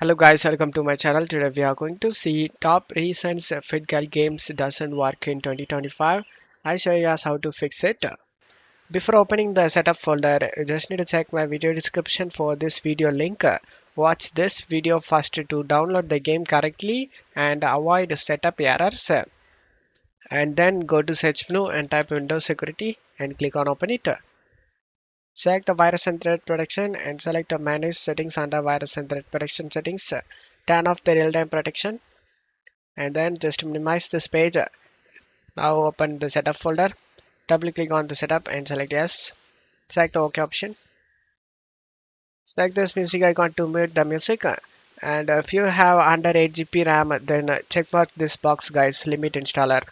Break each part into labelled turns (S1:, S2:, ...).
S1: Hello guys, welcome to my channel. Today we are going to see top reasons FitGirl games doesn't work in 2025. I'll show you guys how to fix it. Before opening the setup folder, you just need to check my video description for this video link. Watch this video first to download the game correctly and avoid setup errors. And then go to search menu and type Windows Security and click on open it. Select the virus and threat protection and select the manage settings under virus and threat protection settings. Turn off the real-time protection and then just minimize this page. Now open the setup folder. Double click on the setup and select yes. Select the OK option. Select this music icon to mute the music. And if you have under 8 GB RAM, then check for this box, guys, limit installer.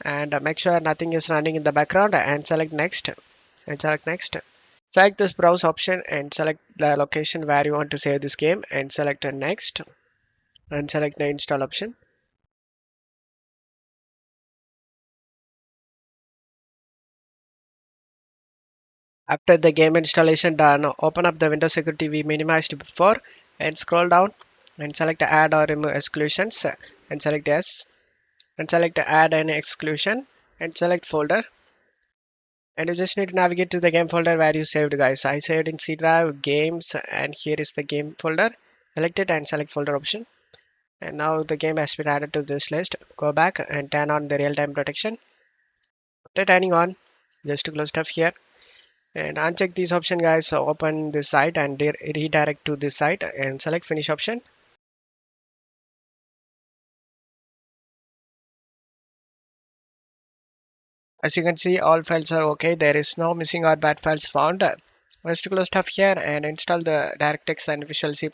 S1: And make sure nothing is running in the background and select next. And select next. Select this browse option and select the location where you want to save this game and select next and select the install option. After the game installation done, open up the Windows Security we minimized before and scroll down and select add or remove exclusions and select yes and select add an exclusion and select folder, and you just need to navigate to the game folder where you saved, guys. I saved in C drive games and here is the game folder. Select it and select folder option, and now the game has been added to this list. Go back and turn on the real-time protection. After turning on, just to close stuff here and uncheck this option, guys. So open this site and redirect to this site and select finish option. As you can see, all files are okay. There is no missing or bad files found. Let's close stuff here and install the DirectX and Visual C++,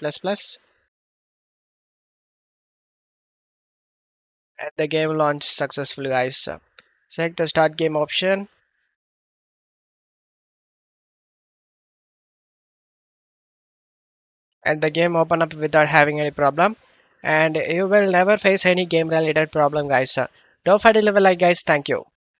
S1: and the game launched successfully, guys. Select the start game option and the game open up without having any problem, and you will never face any game related problem, guys. Don't forget to leave a like, guys. Thank you.